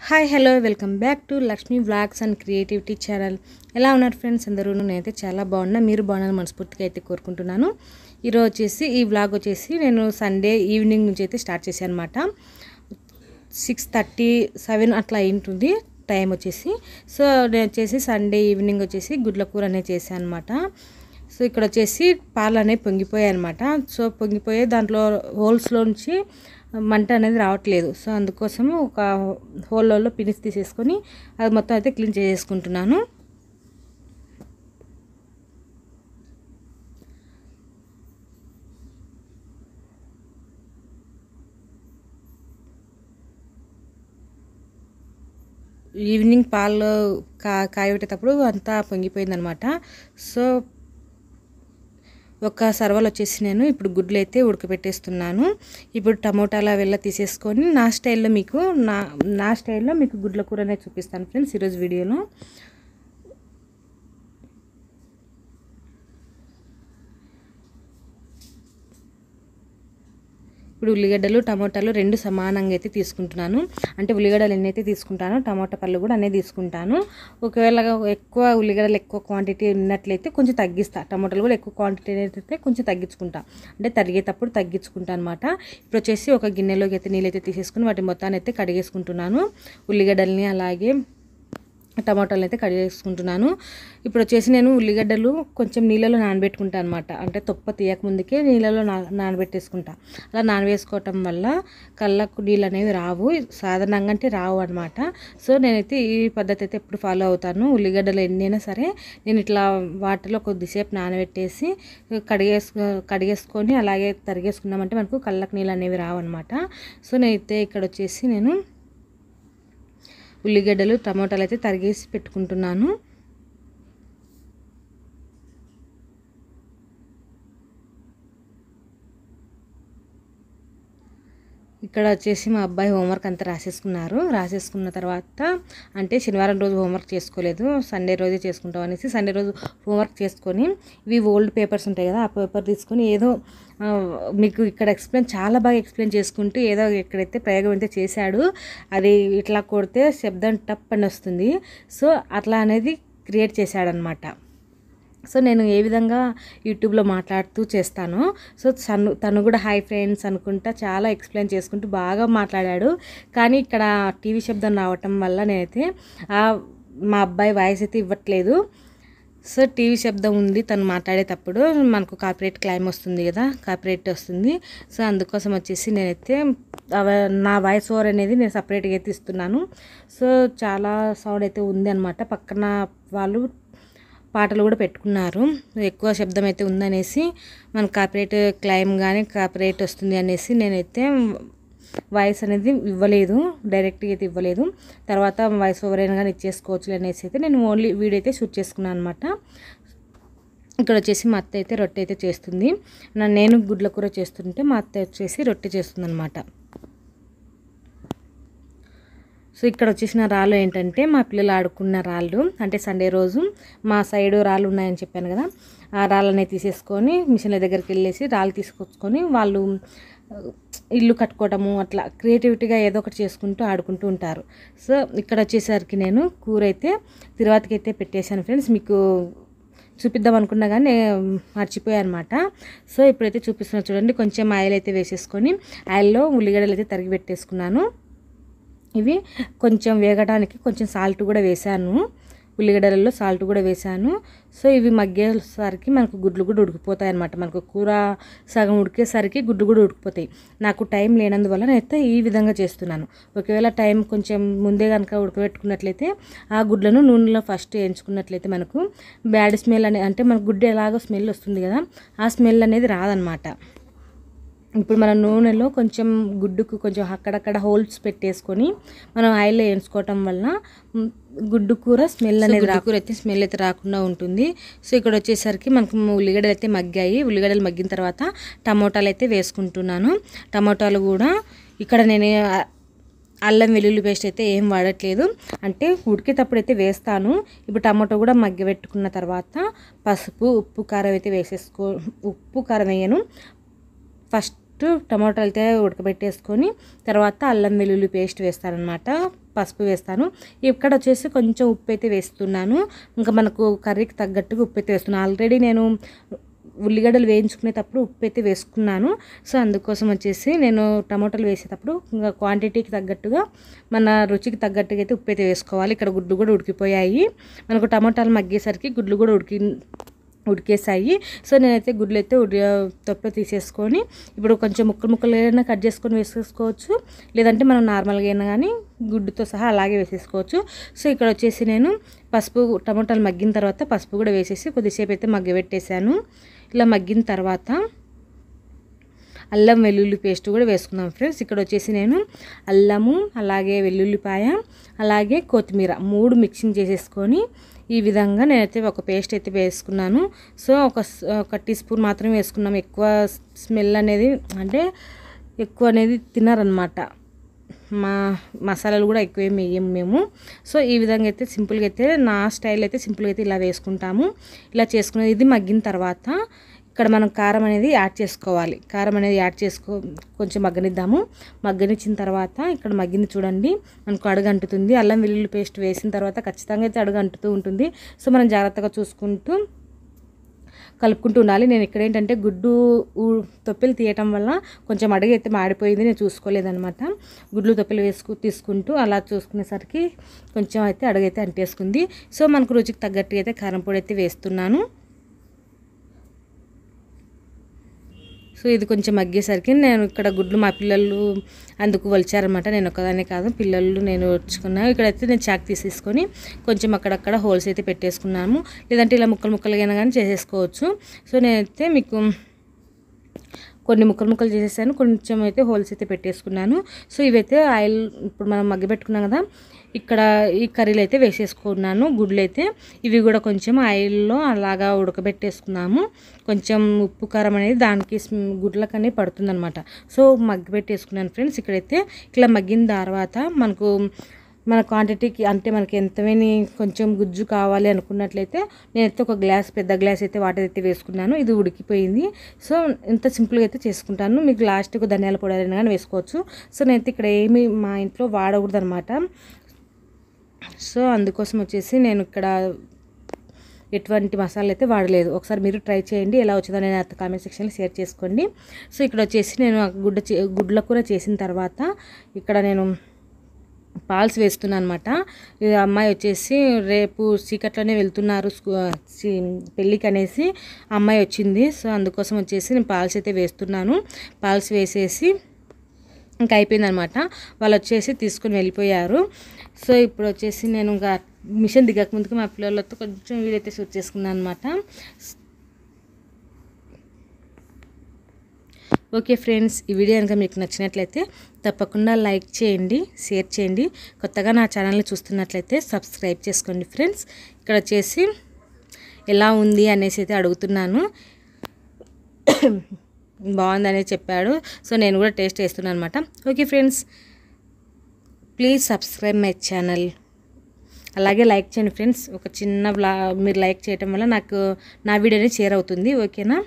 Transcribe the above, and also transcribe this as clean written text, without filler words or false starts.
Hi hello welcome back to Lakshmi vlogs and creativity channel. ఎలా ఉన్నారు friends అందరూ? నేనైతే చాలా బాగున్నా, మీరు బాగున్నాను మనస్ఫూర్తిగా అయితే కోరుకుంటున్నాను. ఈరోజు వచ్చేసి ఈ వ్లాగ్ వచ్చేసి నేను సండే ఈవినింగ్ నుంచి అయితే స్టార్ట్ చేశాను అనమాట. 6:37 అట్లా అయింటుంది టైం వచ్చేసి. సో నేను వచ్చేసి సండే ఈవినింగ్ వచ్చేసి గుడ్ల కూర అనేది చేశాను అనమాట. సో ఇక్కడ వచ్చేసి పాలు అనేవి పొంగిపోయాయి అనమాట. సో పొంగిపోయే దాంట్లో హోల్స్లోంచి మంట అనేది రావట్లేదు. సో అందుకోసం ఒక హోల్లో పినిస్ తీసేసుకొని అది మొత్తం అయితే క్లీన్ చేసుకుంటున్నాను. ఈవినింగ్ పాలు కాయబెట్టేటప్పుడు అంతా పొంగిపోయిందనమాట. సో ఒక సర్వలు వచ్చేసి నేను ఇప్పుడు గుడ్లు అయితే ఉడకబెట్టేస్తున్నాను. ఇప్పుడు టమోటాల వెళ్ళ తీసేసుకొని నా స్టైల్లో మీకు గుడ్ల కూర అనేది చూపిస్తాను ఫ్రెండ్స్ ఈరోజు వీడియోలో. ఇప్పుడు ఉల్లిగడ్డలు టమోటాలు రెండు సమానంగా అయితే తీసుకుంటున్నాను. అంటే ఉల్లిగడ్డలు ఎన్నైతే తీసుకుంటానో టమోటా పళ్ళు కూడా అన్నీ తీసుకుంటాను. ఒకవేళ ఎక్కువ ఉల్లిగడ్డలు ఎక్కువ క్వాంటిటీ ఉన్నట్లయితే కొంచెం తగ్గిస్తా, టమోటాలు కూడా ఎక్కువ క్వాంటిటీ అయితే కొంచెం తగ్గించుకుంటా, అంటే తరిగేటప్పుడు తగ్గించుకుంటా అనమాట. ఇప్పుడు వచ్చేసి ఒక గిన్నెలోకి అయితే నీళ్ళు అయితే తీసేసుకుని వాటి మొత్తాన్ని అయితే కడిగేసుకుంటున్నాను. ఉల్లిగడ్డల్ని అలాగే టమాటాలు అయితే కట్ చేసుకుంటున్నాను. ఇప్పుడు వచ్చేసి నేను ఉల్లిగడ్డలు కొంచెం నీళ్ళలో నానబెట్టుకుంటాను అనమాట. అంటే తొప్ప తీయక ముందుకే నీళ్ళలో నానబెట్టేసుకుంటా. అలా నానవేసుకోవటం వల్ల కళ్ళకు నీళ్ళు అనేవి రావు, సాధారణంగా అంటే రావు అనమాట. సో నేనైతే ఈ పద్ధతి అయితే ఎప్పుడు ఫాలో అవుతాను. ఉల్లిగడ్డలు ఎన్నైనా సరే నేను ఇట్లా వాటర్లో కొద్దిసేపు నానబెట్టేసి కడిగేసుకొని అలాగే తరిగేసుకున్నామంటే మనకు కళ్ళకు నీళ్ళు అనేవి రావు అనమాట. సో నేనైతే ఇక్కడ వచ్చేసి నేను ఉల్లిగడ్డలు టమోటాలు అయితే తరిగేసి పెట్టుకుంటున్నాను. ఇక్కడ వచ్చేసి మా అబ్బాయి హోంవర్క్ అంతా రాసేసుకున్న తర్వాత, అంటే శనివారం రోజు హోంవర్క్ చేసుకోలేదు, సండే రోజే చేసుకుంటాం అనేసి సండే రోజు హోంవర్క్ చేసుకొని ఇవి ఓల్డ్ పేపర్స్ ఉంటాయి కదా, ఆ పేపర్ తీసుకొని ఏదో మీకు ఇక్కడ చాలా బాగా ఎక్స్ప్లెయిన్ చేసుకుంటూ ఏదో ఎక్కడైతే ప్రయోగం అయితే చేశాడు, అది ఇట్లా కొడితే శబ్దం టప్ అని వస్తుంది. సో అట్లా అనేది క్రియేట్ చేశాడనమాట. సో నేను ఏ విధంగా యూట్యూబ్లో మాట్లాడుతూ చేస్తానో, సో తను కూడా హాయ్ ఫ్రెండ్స్ అనుకుంటా చాలా ఎక్స్ప్లెయిన్ చేసుకుంటూ బాగా మాట్లాడాడు. కానీ ఇక్కడ టీవీ శబ్దం రావటం వల్ల నేనైతే మా అబ్బాయి వాయిస్ అయితే ఇవ్వట్లేదు. సో టీవీ శబ్దం ఉంది తను మాట్లాడేటప్పుడు, మనకు కాపీరైట్ క్లెయిమ్ వస్తుంది కదా, కాపీరైట్ వస్తుంది. సో అందుకోసం వచ్చేసి నేనైతే నా వాయిస్ ఓవర్ అనేది నేను సపరేట్గా అయితే ఇస్తున్నాను. సో చాలా సౌండ్ అయితే ఉంది అనమాట. పక్కన వాళ్ళు పాటలు కూడా పెట్టుకున్నారు, ఎక్కువ శబ్దం అయితే ఉందనేసి మనకు కాపీరైట్ క్లెయిమ్ కానీ కాపీరైట్ వస్తుంది అనేసి నేనైతే వాయిస్ అనేది ఇవ్వలేదు, డైరెక్ట్గా అయితే ఇవ్వలేదు. తర్వాత వాయిస్ ఓవర్ అయినా కానీ ఇచ్చేసుకోవచ్చు అనేసి అయితే నేను ఓన్లీ వీడియో అయితే షూట్ చేసుకున్నాను అనమాట. ఇక్కడ వచ్చేసి మా అత్త అయితే రొట్టె అయితే చేస్తుంది, నేను గుడ్ల కూర చేస్తుంటే మా అత్త వచ్చేసి రొట్టె చేస్తుంది అనమాట. సో ఇక్కడ వచ్చేసిన రాళ్ళు ఏంటంటే మా పిల్లలు ఆడుకున్న రాళ్ళు, అంటే సండే రోజు మా సైడు రాళ్ళు ఉన్నాయని చెప్పాను కదా, ఆ రాళ్ళని తీసేసుకొని మిషన్ల దగ్గరికి వెళ్ళేసి రాళ్ళు తీసుకొచ్చుకొని వాళ్ళు ఇల్లు కట్టుకోవటము అట్లా క్రియేటివిటీగా ఏదో ఒకటి చేసుకుంటూ ఆడుకుంటూ ఉంటారు. సో ఇక్కడ వచ్చేసరికి నేను కూర అయితే తిరువాతికి అయితే పెట్టేశాను ఫ్రెండ్స్, మీకు చూపిద్దాం అనుకున్నా కానీ మర్చిపోయాను అనమాట. సో ఇప్పుడైతే చూపిస్తున్నా చూడండి. కొంచెం ఆయిల్ అయితే వేసేసుకొని ఆయిల్లో ఉల్లిగడ్డలు అయితే తరిగి పెట్టేసుకున్నాను. ఇవి కొంచెం వేగడానికి కొంచెం సాల్ట్ కూడా వేసాను, ఉల్లిగడ్డలలో సాల్ట్ కూడా వేసాను. సో ఇవి మగ్గేసరికి మనకు గుడ్లు కూడా ఉడికిపోతాయి అనమాట. మనకు కూర సగం ఉడికేసరికి గుడ్లు కూడా ఉడికిపోతాయి. నాకు టైం లేనందువల్ల నేనైతే ఈ విధంగా చేస్తున్నాను. ఒకవేళ టైం కొంచెం ముందే కనుక ఉడకబెట్టుకున్నట్లయితే ఆ గుడ్లను నూనెలో ఫస్ట్ వేయించుకున్నట్లయితే మనకు బ్యాడ్ స్మెల్ అంటే మనకు గుడ్డు ఎలాగో స్మెల్ వస్తుంది కదా, ఆ స్మెల్ అనేది రాదనమాట. ఇప్పుడు మన నూనెలో కొంచెం గుడ్డుకు కొంచెం అక్కడక్కడ హోల్స్ పెట్టేసుకొని మనం ఆయిల్లో వేయించుకోవటం వల్ల గుడ్డు కూర స్మెల్ అనేది స్మెల్ అయితే రాకుండా ఉంటుంది. సో ఇక్కడ వచ్చేసరికి మనకు ఉల్లిగడ్డలు అయితే మగ్గాయి. ఉల్లిగడ్డలు మగ్గిన తర్వాత టమోటాలు అయితే వేసుకుంటున్నాను. టమోటాలు కూడా ఇక్కడ నేను అల్లం వెల్లుల్లి పేస్ట్ అయితే ఏం వాడట్లేదు, అంటే ఉడికేటప్పుడు అయితే వేస్తాను. ఇప్పుడు టమాటో కూడా మగ్గబెట్టుకున్న తర్వాత పసుపు ఉప్పు కారం అయితే ఉప్పు కారం వేయను, ఫస్ట్ టమాటాలు అయితే ఉడకబెట్టేసుకొని తర్వాత అల్లం వెల్లుల్లి పేస్ట్ వేస్తానన్నమాట. పసుపు వేస్తాను. ఇక్కడ వచ్చేసి కొంచెం ఉప్పు అయితే వేస్తున్నాను. ఇంకా మనకు కర్రీకి తగ్గట్టుగా ఉప్పు అయితే వేస్తున్నాను. ఆల్రెడీ నేను ఉల్లిగడ్డలు వేయించుకునేటప్పుడు ఉప్పు అయితే వేసుకున్నాను. సో అందుకోసం వచ్చేసి నేను టమాటాలు వేసేటప్పుడు ఇంకా క్వాంటిటీకి తగ్గట్టుగా మన రుచికి తగ్గట్టుగా అయితే ఉప్పు అయితే వేసుకోవాలి. ఇక్కడ గుడ్లు కూడా ఉడికిపోయాయి. మనకు టమాటాలు మగ్గేసరికి గుడ్లు కూడా ఉడికేసాయి. సో నేనైతే గుడ్లు అయితే తొప్ప తీసేసుకొని ఇప్పుడు కొంచెం ముక్కలు అయినా కట్ చేసుకొని వేసేసుకోవచ్చు, లేదంటే మనం నార్మల్గా అయినా కానీ గుడ్డుతో సహా అలాగే వేసేసుకోవచ్చు. సో ఇక్కడ వచ్చేసి నేను పసుపు టమాటాలు మగ్గిన తర్వాత పసుపు కూడా వేసేసి కొద్దిసేపు అయితే మగ్గబెట్టేశాను. ఇలా మగ్గిన తర్వాత అల్లం వెల్లుల్లి పేస్ట్ కూడా వేసుకున్నాం ఫ్రెండ్స్. ఇక్కడ వచ్చేసి నేను అల్లము అలాగే వెల్లుల్లిపాయ అలాగే కొత్తిమీర 3 మిక్సింగ్ చేసేసుకొని ఈ విధంగా నేనైతే ఒక పేస్ట్ అయితే వేసుకున్నాను. సో ఒక టీ స్పూన్ మాత్రమే వేసుకున్నాము. ఎక్కువ స్మెల్ అనేది అంటే ఎక్కువ అనేది తినరనమాట. మసాలాలు కూడా ఎక్కువ ఏమి వేయము మేము. సో ఈ విధంగా అయితే సింపుల్గా అయితే నా స్టైల్ అయితే సింపుల్గా అయితే ఇలా వేసుకుంటాము. ఇలా చేసుకునేది ఇది మగ్గిన తర్వాత ఇక్కడ మనం కారం అనేది యాడ్ చేసుకోవాలి. కారం అనేది యాడ్ కొంచెం మగ్గనిద్దాము. మగ్గనిచ్చిన తర్వాత ఇక్కడ మగ్గింది చూడండి, మనకు అడుగు అంటుతుంది. అల్లం వెల్లుల్లి పేస్ట్ వేసిన తర్వాత ఖచ్చితంగా అయితే అడుగు అంటుతూ ఉంటుంది. సో మనం జాగ్రత్తగా చూసుకుంటూ కలుపుకుంటూ ఉండాలి. నేను ఇక్కడ ఏంటంటే గుడ్డు తొప్పెలు తీయటం వల్ల కొంచెం అడుగు అయితే మాడిపోయింది, నేను చూసుకోలేదనమాట. గుడ్లు తొప్పెలు తీసుకుంటూ అలా చూసుకునేసరికి కొంచెం అయితే అడుగు అయితే అంటేసుకుంది. సో మనకు రుచికి తగ్గట్టుగా అయితే కారం పొడి అయితే వేస్తున్నాను. సో ఇది కొంచెం మగ్గేసరికి నేను ఇక్కడ గుడ్లు మా పిల్లలు అందుకు వలిచారనమాట. నేను ఒక్కదానే కాదు, పిల్లలు నేను వచ్చుకున్నాను. ఇక్కడైతే నేను చాక్ తీసేసుకొని కొంచెం అక్కడక్కడ హోల్స్ అయితే పెట్టేసుకున్నాము, లేదంటే ఇలా ముక్కలుగా కానీ చేసేసుకోవచ్చు. సో నేనైతే మీకు కొన్ని ముక్కలు చేసేసాను, కొంచెం అయితే హోల్స్ అయితే పెట్టేసుకున్నాను. సో ఇవైతే ఆయిల్ ఇప్పుడు మనం మగ్గబెట్టుకున్నాం కదా, ఇక్కడ ఈ కర్రీలు అయితే వేసేసుకున్నాను. గుడ్లు అయితే ఇవి కూడా కొంచెం ఆయిల్లో అలాగా ఉడకబెట్టేసుకున్నాము. కొంచెం ఉప్పు కారం అనేది దానికి గుడ్లకనే పడుతుందనమాట. So మగ్గబెట్టేసుకున్నాను friends. ఇక్కడైతే ఇట్లా మగ్గిన తర్వాత మన క్వాంటిటీకి అంటే మనకి ఎంతమని కొంచెం గుజ్జు కావాలి అనుకున్నట్లయితే నేనైతే ఒక పెద్ద గ్లాస్ అయితే వాటర్ అయితే వేసుకున్నాను. ఇది ఉడికిపోయింది. సో ఇంత సింపుల్గా అయితే చేసుకుంటాను. మీకు లాస్ట్కి ధనియాల పొడి అయినా కానీ వేసుకోవచ్చు. సో నేనైతే ఇక్కడ ఏమి మా ఇంట్లో వాడకూడదు అనమాట. సో అందుకోసం వచ్చేసి నేను ఇక్కడ ఎటువంటి మసాలా అయితే వాడలేదు. ఒకసారి మీరు ట్రై చేయండి, ఎలా వచ్చిందో నేను అత్త కామెంట్ సెక్షన్లో షేర్ చేసుకోండి. సో ఇక్కడ వచ్చేసి నేను గుడ్ల కూర చేసిన తర్వాత ఇక్కడ నేను పాల్స్ వేస్తున్నాను అనమాట. అమ్మాయి వచ్చేసి రేపు చీకట్లోనే వెళ్తున్నారు పెళ్ళికి అనేసి అమ్మాయి వచ్చింది. సో అందుకోసం వచ్చేసి నేను పాల్స్ అయితే వేస్తున్నాను. పాల్స్ వేసేసి ఇంకా అయిపోయిందనమాట. వాళ్ళు వచ్చేసి తీసుకుని వెళ్ళిపోయారు. సో ఇప్పుడు వచ్చేసి నేను ఇంకా మిషన్ దిగక ముందుకు మా పిల్లలతో కొంచెం వీడైతే షూట్ చేసుకున్నాను అనమాట. ఓకే ఫ్రెండ్స్, ఈ వీడియో కనుక మీకు నచ్చినట్లయితే తప్పకుండా లైక్ చేయండి, షేర్ చేయండి. కొత్తగా నా ఛానల్ని చూస్తున్నట్లయితే సబ్స్క్రైబ్ చేసుకోండి ఫ్రెండ్స్. ఇక్కడ వచ్చేసి ఎలా ఉంది అనేసి అయితే అడుగుతున్నాను. బాగుందనే చెప్పాడు. సో నేను కూడా టేస్ట్ చేస్తున్నాను అనమాట. Okay friends, please subscribe my channel. అలాగే లైక్ చేయండి ఫ్రెండ్స్. ఒక చిన్న మీరు లైక్ చేయటం వల్ల నాకు నా వీడియోని షేర్ అవుతుంది. ఓకేనా?